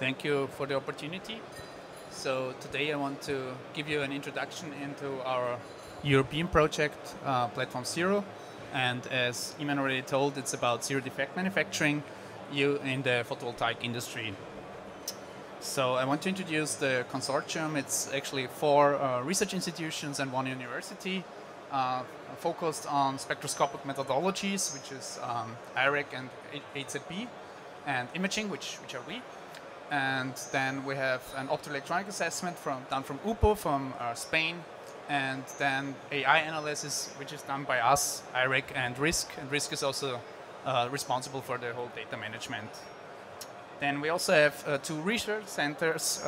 Thank you for the opportunity. So today I want to give you an introduction into our European project, Platform Zero. And as Iman already told, it's about zero-defect manufacturing in the photovoltaic industry. So I want to introduce the consortium. It's actually 4 research institutions and 1 university focused on spectroscopic methodologies, which is IREC and HZB, and imaging, which are we. And then we have an optoelectronic assessment done from UPO from Spain, and then AI analysis, which is done by us, IREC and RISC. And RISC is also responsible for the whole data management. Then we also have 2 research centers,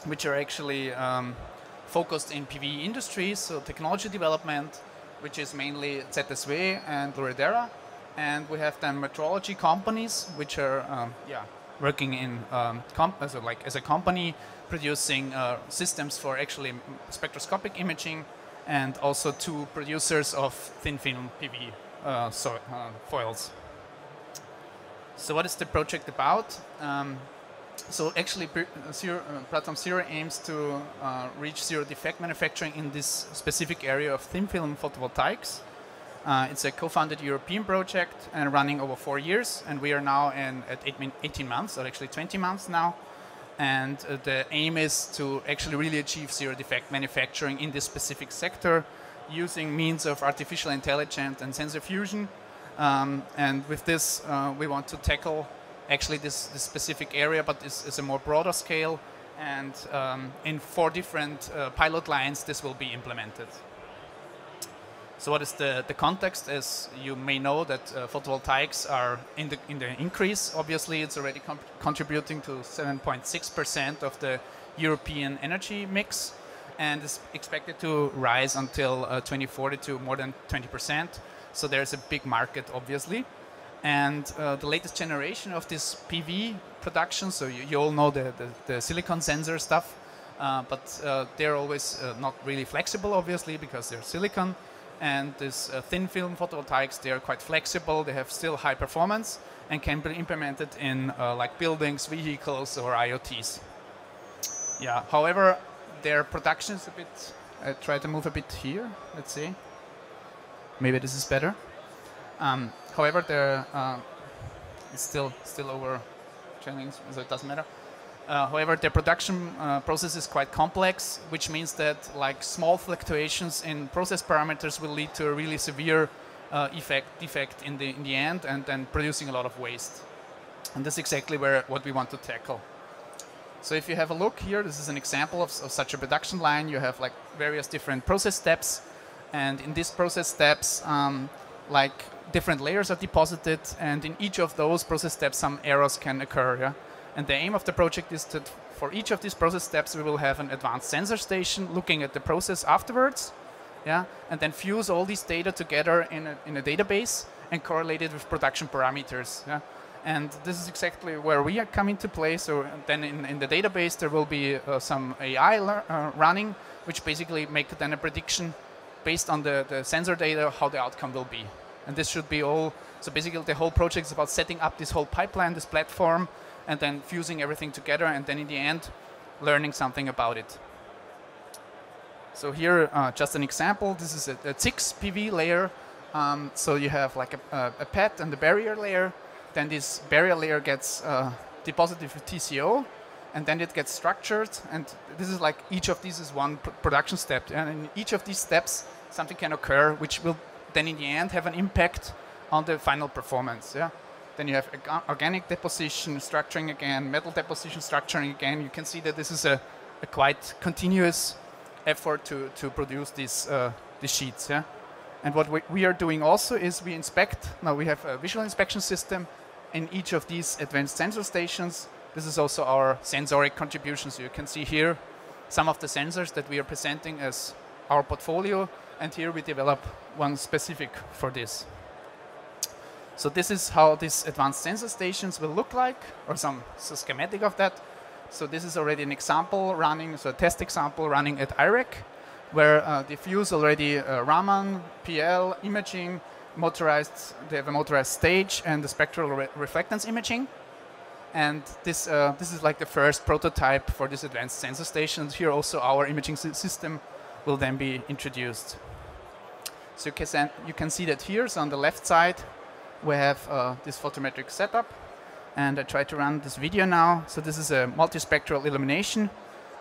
which are actually focused in PV industries, so technology development, which is mainly ZSW and Loredera. And we have then metrology companies, which are working in as a company producing systems for actually spectroscopic imaging, and also 2 producers of thin film PV foils. So what is the project about? So actually Platform Zero aims to reach zero-defect manufacturing in this specific area of thin film photovoltaics. It's a co-funded European project and running over 4 years, and we are now at 18 months, or actually 20 months now. And the aim is to actually really achieve zero-defect manufacturing in this specific sector using means of artificial intelligence and sensor fusion. And with this, we want to tackle actually this specific area, but it's a more broader scale. And in 4 different pilot lines, this will be implemented. So what is the context? As you may know, that photovoltaics are in the increase. Obviously, it's already contributing to 7.6% of the European energy mix, and is expected to rise until 2040 to more than 20%. So there's a big market, obviously. And the latest generation of this PV production, so you all know the silicon sensor stuff, but they're always not really flexible, obviously, because they're silicon. And this thin film photovoltaics, they are quite flexible, they have still high performance, and can be implemented in like buildings, vehicles, or IoTs. Yeah, however, their production is a bit, I try to move a bit here, let's see. Maybe this is better. However, it's still over channels, so it doesn't matter. However, their production process is quite complex, which means that like small fluctuations in process parameters will lead to a really severe defect in the end, and then producing a lot of waste. And that's exactly what we want to tackle. So if you have a look here, this is an example of such a production line. You have like various different process steps, and in these process steps, like different layers are deposited, and in each of those process steps, some errors can occur. Yeah? And the aim of the project is that for each of these process steps, we will have an advanced sensor station looking at the process afterwards, yeah, and then fuse all these data together in a database and correlate it with production parameters. Yeah? And this is exactly where we come into play. So then in the database, there will be some AI running, which basically make then a prediction based on the sensor data how the outcome will be. And this should be all. So basically, the whole project is about setting up this whole pipeline, this platform, and then fusing everything together, and then in the end, learning something about it. So here, just an example. This is a 6 PV layer. So you have like a pad and the barrier layer. Then this barrier layer gets deposited with TCO, and then it gets structured. And this is like each of these is one production step. And in each of these steps, something can occur, which will then in the end have an impact on the final performance. Yeah. Then you have organic deposition, structuring again, metal deposition, structuring again. You can see that this is a quite continuous effort to produce these sheets. Yeah? And what we are doing also is we inspect. Now we have a visual inspection system in each of these advanced sensor stations. This is also our sensoric contribution. So you can see here some of the sensors that we are presenting as our portfolio. And here we develop one specific for this. So this is how these advanced sensor stations will look like, or some schematic of that. So this is already an example running, so a test example running at IREC, where they fuse already Raman, PL, imaging, motorized. They have a motorized stage and the spectral reflectance imaging. And this is like the first prototype for this advanced sensor station. Here also our imaging system will then be introduced. So you can see that here. So on the left side, we have this photometric setup. And I try to run this video now. So this is a multispectral illumination.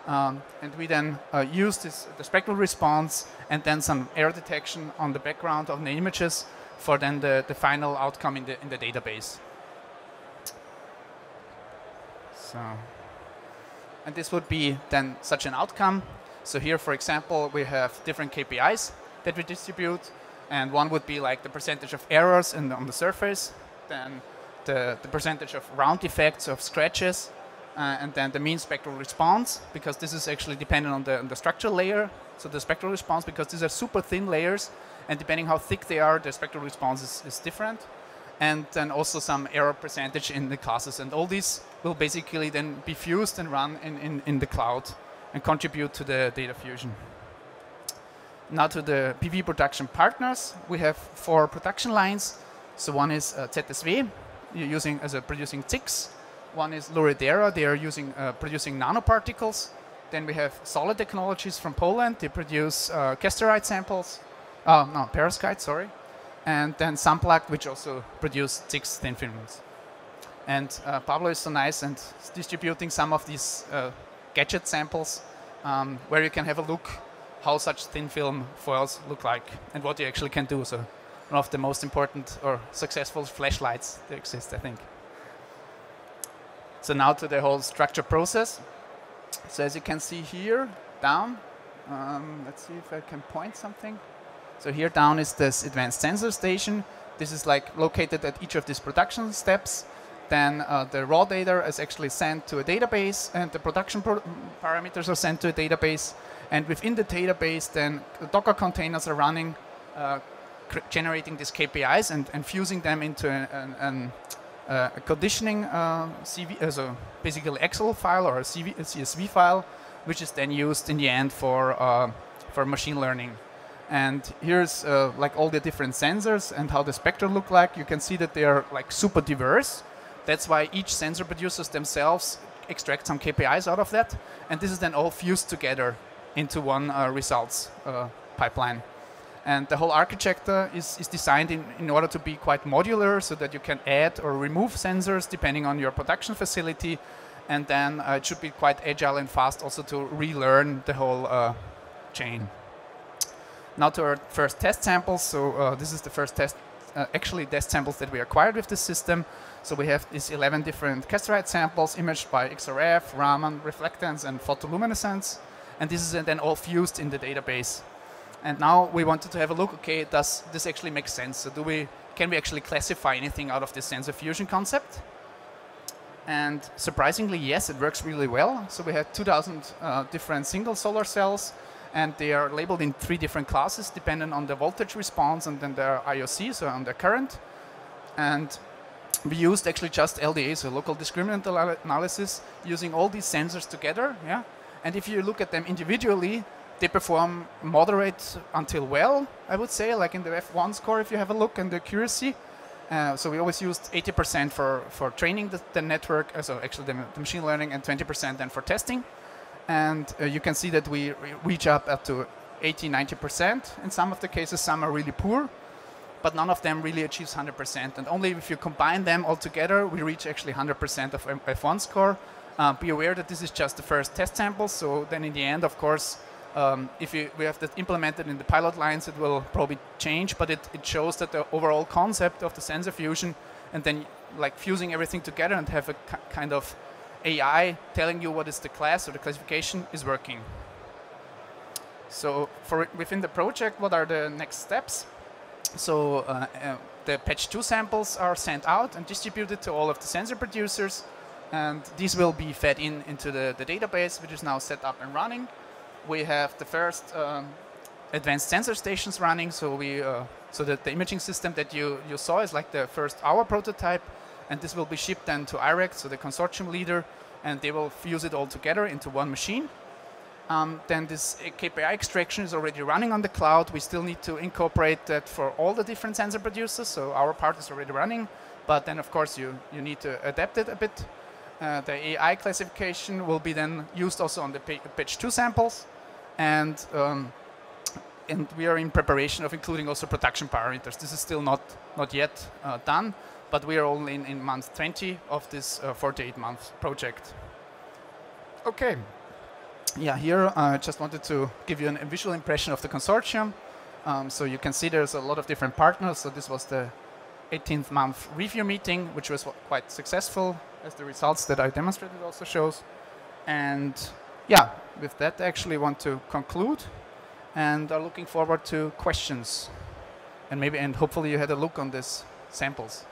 And we then use the spectral response and then some error detection on the background of the images for then the final outcome in the database. So, and this would be then such an outcome. So here, for example, we have different KPIs that we distribute, and one would be like the percentage of errors on the surface, then the percentage of round effects of scratches, and then the mean spectral response, because this is actually dependent on the structural layer. So the spectral response, because these are super thin layers, and depending how thick they are, the spectral response is different. And then also some error percentage in the classes. And all these will basically then be fused and run in the cloud and contribute to the data fusion. Now to the PV production partners. We have 4 production lines. So one is ZSW, producing TICs. One is Luridera, they are producing nanoparticles. Then we have Solid Technologies from Poland, they produce casterite samples. Perovskite, sorry. And then Samplak, which also produce 6 thin films. And Pablo is so nice and distributing some of these gadget samples where you can have a look how such thin film foils look like and what you actually can do. So one of the most important or successful flashlights that exist, I think. So now to the whole structure process. So as you can see here, down, let's see if I can point something. So here down is this advanced sensor station. This is like located at each of these production steps. Then the raw data is actually sent to a database, and the production parameters are sent to a database. And within the database, then the Docker containers are running, generating these KPIs and fusing them into a conditioning CV, so basically Excel file or a CSV file, which is then used in the end for machine learning. And here's like all the different sensors and how the spectra look like. You can see that they are like super diverse. That's why each sensor producers themselves extract some KPIs out of that. And this is then all fused together into one results pipeline. And the whole architecture is designed in order to be quite modular so that you can add or remove sensors depending on your production facility. And then it should be quite agile and fast also to relearn the whole chain. Now to our first test samples. So this is the first test samples that we acquired with this system. So we have these 11 different casterite samples imaged by XRF, Raman, reflectance, and photoluminescence. And this is then all fused in the database. And now we wanted to have a look, okay, does this actually make sense? So can we actually classify anything out of this sensor fusion concept? And surprisingly, yes, it works really well. So we had 2,000 different single solar cells, and they are labeled in 3 different classes depending on the voltage response and then their IOC, so on the current. And we used actually just LDA, so local discriminant analysis, using all these sensors together. Yeah. And if you look at them individually, they perform moderate until well, I would say, like in the F1 score if you have a look and the accuracy. So we always used 80% for training the network, so actually the machine learning, and 20% then for testing. And you can see that we reach up to 80–90% in some of the cases. Some are really poor, but none of them really achieves 100%. And only if you combine them all together, we reach actually 100% of F1 score. Be aware that this is just the first test sample. So then in the end, of course, if we have that implemented in the pilot lines, it will probably change, but it shows that the overall concept of the sensor fusion and then like fusing everything together and have a kind of AI telling you what is the class or the classification is working. So within the project, what are the next steps? So the patch 2 samples are sent out and distributed to all of the sensor producers, and these will be fed into the database, which is now set up and running. We have the first advanced sensor stations running, so that the imaging system that you saw is like the first hour prototype, and this will be shipped then to IREC, so the consortium leader, and they will fuse it all together into one machine. Then this KPI extraction is already running on the cloud. We still need to incorporate that for all the different sensor producers, so our part is already running, but then of course you need to adapt it a bit. The AI classification will be then used also on the page 2 samples, and we are in preparation of including also production parameters. This is still not yet done, but we are only in month 20 of this 48-month project. Okay. Yeah, here I just wanted to give you a visual impression of the consortium. So you can see there's a lot of different partners. So this was the 18th month review meeting, which was quite successful, as the results that I demonstrated also shows. And yeah, with that I actually want to conclude, and are looking forward to questions. And hopefully you had a look on these samples.